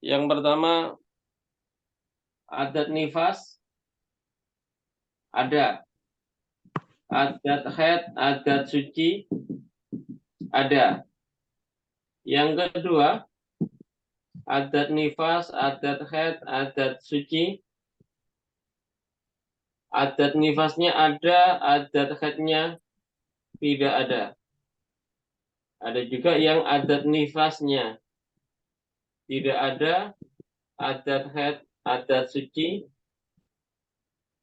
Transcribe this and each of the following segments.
Yang pertama, adat nifas ada, adat haid, adat suci ada. Yang kedua, adat nifas, adat haid, adat suci. Adat nifasnya ada, adat haidnya tidak ada. Ada juga yang adat nifasnya tidak ada, adat haid, adat suci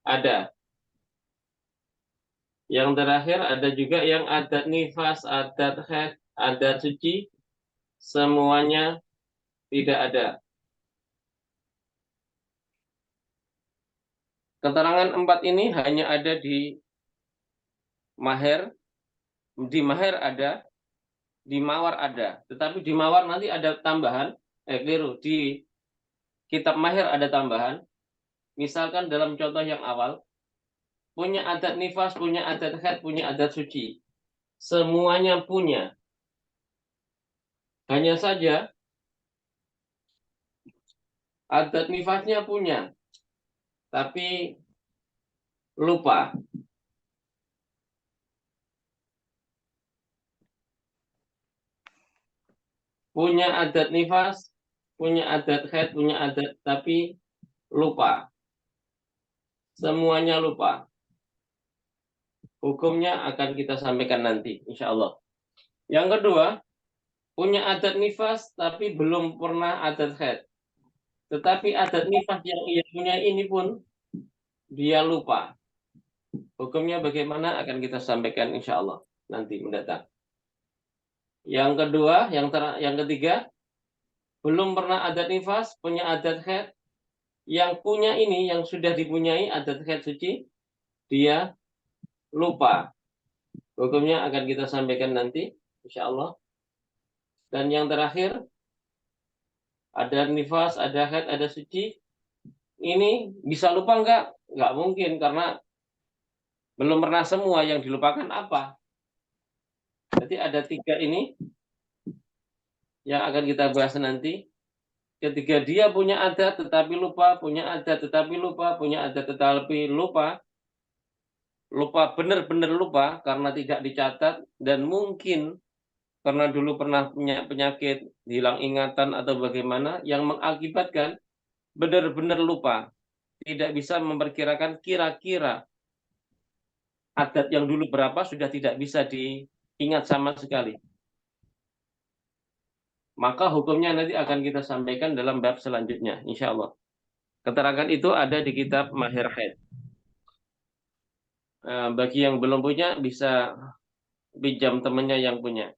ada. Yang terakhir ada juga yang adat nifas, adat haid, adat suci semuanya tidak ada. Keterangan 4 ini hanya ada di Maher, di Maher ada, di Mawar ada. Tetapi di Mawar nanti ada tambahan, keliru, di kitab Maher ada tambahan. Misalkan dalam contoh yang awal, punya adat nifas, punya adat haid, punya adat suci. Semuanya punya. Hanya saja adat nifasnya punya, tapi lupa. Punya adat nifas, punya adat haid, punya adat, tapi lupa. Semuanya lupa. Hukumnya akan kita sampaikan nanti, insya Allah. Yang kedua, punya adat nifas, tapi belum pernah adat haid. Tetapi adat nifas yang ia punya ini pun dia lupa. Hukumnya bagaimana akan kita sampaikan insya Allah nanti mendatang. Yang kedua, yang ketiga, belum pernah adat nifas, punya adat haid. Yang punya ini, yang sudah dipunyai adat haid suci, dia lupa. Hukumnya akan kita sampaikan nanti, insya Allah. Dan yang terakhir, ada nifas, ada haid, ada suci. Ini bisa lupa enggak? Enggak mungkin, karena belum pernah semua. Yang dilupakan apa? Jadi ada 3 ini yang akan kita bahas nanti. Ketika dia punya adat tetapi lupa, punya adat tetapi lupa, punya adat tetapi lupa, lupa benar-benar lupa karena tidak dicatat, dan mungkin karena dulu pernah punya penyakit, hilang ingatan atau bagaimana, yang mengakibatkan benar-benar lupa. Tidak bisa memperkirakan kira-kira adat yang dulu berapa, sudah tidak bisa diingat sama sekali. Maka hukumnya nanti akan kita sampaikan dalam bab selanjutnya, insya Allah. Keterangan itu ada di kitab Mahir Haid. Bagi yang belum punya, bisa pinjam temannya yang punya.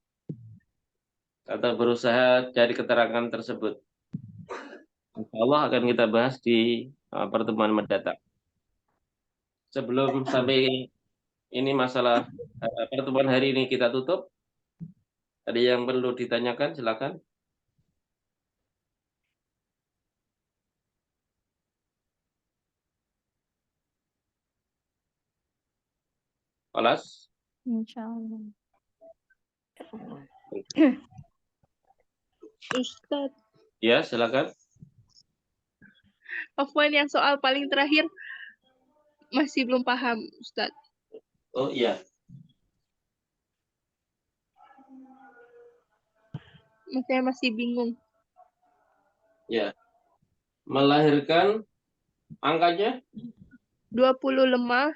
Atau berusaha cari keterangan tersebut. Insya Allah akan kita bahas di pertemuan mendatang. Sebelum sampai ini masalah pertemuan hari ini kita tutup, ada yang perlu ditanyakan, silakan. Alas. Insya Allah. Ustadz, Ya, silakan. Afwan, yang soal paling terakhir masih belum paham, Ustadz. Oh iya. Saya masih bingung. Ya. Melahirkan angkanya 20 lemah,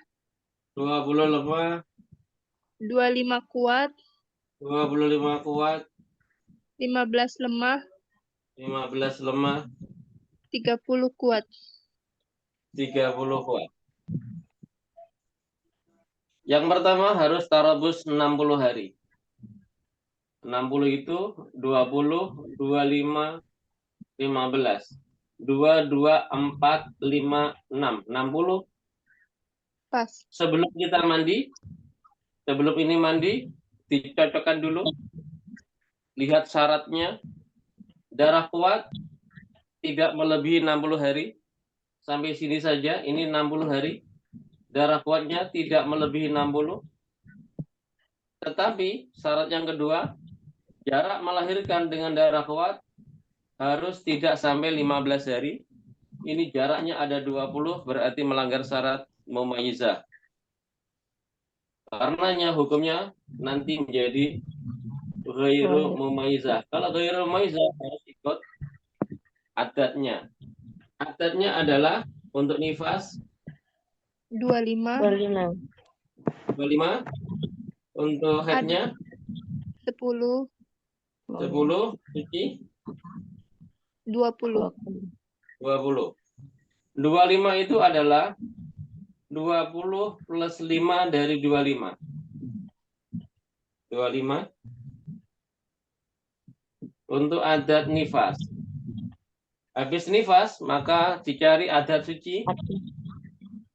20 lemah, 25 kuat, 25 kuat, 15 lemah, 15 lemah, 30 kuat. 30 kuat. Yang pertama harus tarabus 60 hari. 60 itu 20, 25, 15. 2, 2, 4, 5, 6. 60. Pas. Sebelum kita mandi, sebelum ini mandi, dicocokkan dulu. Lihat syaratnya. Darah kuat, tidak melebihi 60 hari. Sampai sini saja, ini 60 hari. Darah kuatnya tidak melebihi 60. Tetapi syarat yang kedua, jarak melahirkan dengan darah kuat harus tidak sampai 15 hari. Ini jaraknya ada 20, berarti melanggar syarat mumayyizah. Karenanya hukumnya nanti menjadi ghairu mumayyizah. Kalau ghairu mumayyizah harus ikut adatnya. Adatnya adalah untuk nifas 25, 25, untuk haidnya 10, 10, suci 20. 20. 25 itu adalah 20 plus 5 dari 25. 25 untuk adat nifas. Habis nifas, maka dicari adat suci.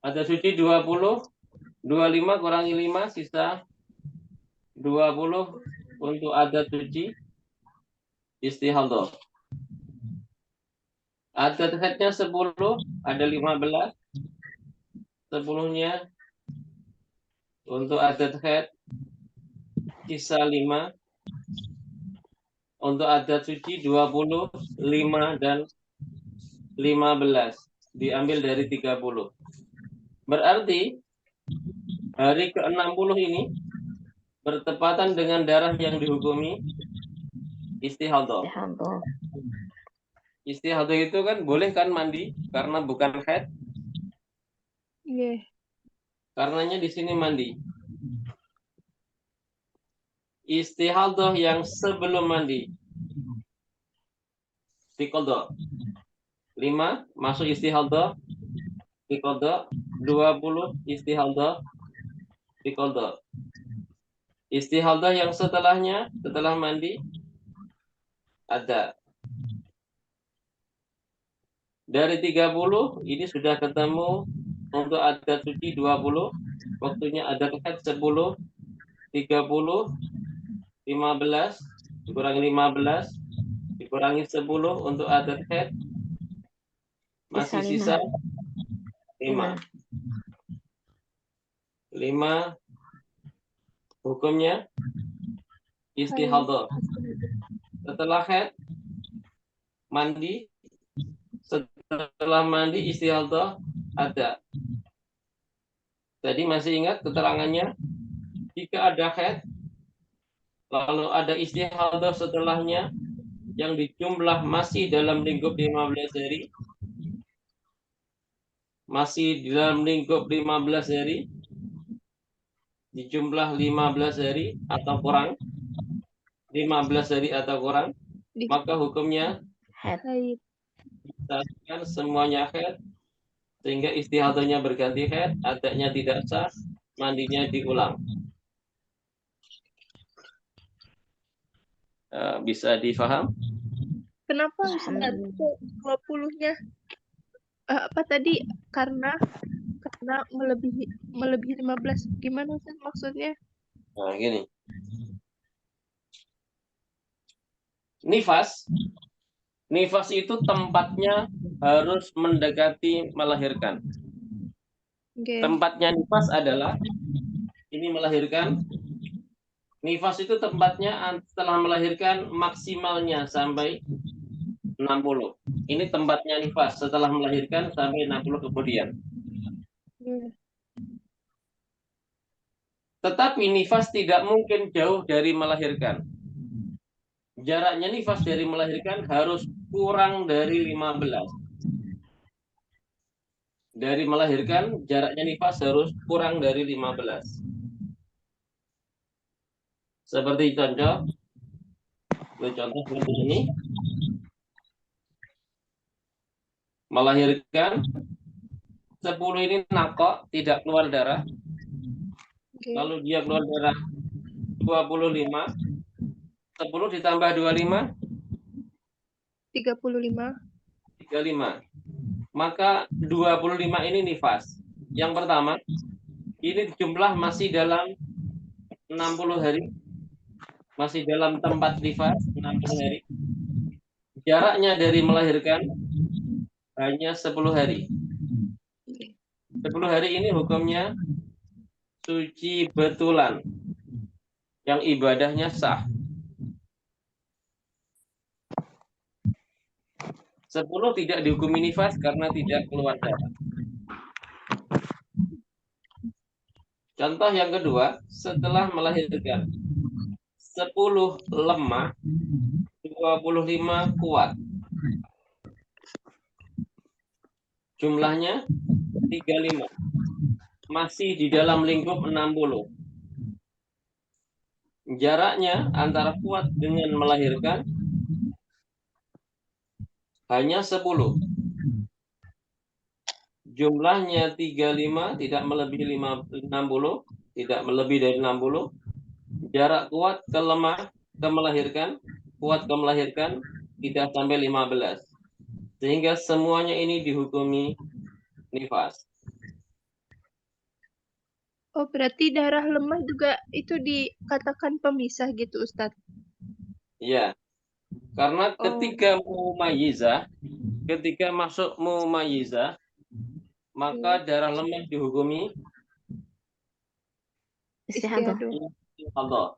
Adat suci 20, 25 kurangi 5, sisa 20 untuk adat suci istihadah. Adat haidnya 10, ada 15. 10-nya untuk adat haid, sisa 5. Untuk adat suci 20, 5, dan 15. Diambil dari 30. Berarti hari ke-60 ini bertepatan dengan darah yang dihukumi istihadah. Istihadah itu kan boleh kan mandi karena bukan haid. Iya. Karenanya di sini mandi. Istihadah yang sebelum mandi diqadha. 5 masuk istihadah diqadha, 20 istihadah diqadha. Istihadah yang setelahnya, setelah mandi ada. Dari 30 ini sudah ketemu untuk adat suci 20, waktunya adat haid 10, 30, 15, dikurangi 15, dikurangi 10 untuk adat haid, masih sisa 5. 5 hukumnya istihadah. Setelah haid mandi, setelah mandi istihadah ada. Jadi masih ingat keterangannya? Jika ada haid, lalu ada istihadah setelahnya yang dijumlah masih dalam lingkup 15 hari, masih dalam lingkup 15 hari, dijumlah 15 hari atau kurang, 15 hari atau kurang, maka hukumnya Haid. kan semuanya haid, sehingga istihadahnya berganti haid, adanya tidak sah, mandinya diulang. Bisa difaham? Kenapa Ustaz 20-nya apa tadi? Karena melebihi 15. Gimana Ustaz maksudnya? Nah, gini. Nifas itu tempatnya harus mendekati melahirkan. Okay. Tempatnya nifas adalah ini melahirkan. Nifas itu tempatnya setelah melahirkan maksimalnya sampai 60. Ini tempatnya nifas setelah melahirkan sampai 60 kemudian. Tetapi nifas tidak mungkin jauh dari melahirkan. Jaraknya nifas dari melahirkan harus kurang dari 15. Dari melahirkan, jaraknya nifas harus kurang dari 15. Seperti contoh seperti ini. Melahirkan 10 ini nakok, tidak keluar darah. Okay. Lalu dia keluar darah 25. 10 ditambah 25 35. Maka 25 ini nifas. Yang pertama, ini jumlah masih dalam 60 hari. Masih dalam tempat nifas 60 hari. Jaraknya dari melahirkan hanya 10 hari. 10 hari ini hukumnya suci betulan. yang ibadahnya sah. 10 tidak dihukumi nifas karena tidak keluar darah. Contoh yang kedua, setelah melahirkan 10 lemah, 25 kuat. Jumlahnya 35. Masih di dalam lingkup 60. Jaraknya antara kuat dengan melahirkan hanya 10. Jumlahnya 35, tidak melebihi 60, tidak melebihi dari 60. Jarak kuat ke lemah ke melahirkan, kuat ke melahirkan tidak sampai 15. Sehingga semuanya ini dihukumi nifas. Oh, berarti darah lemah juga itu dikatakan pemisah gitu, Ustadz? Ya, karena Oh. ketika masuk mumayyizah, maka darah lemah dihukumi Istihadah. istihadah.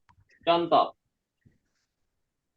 Contoh,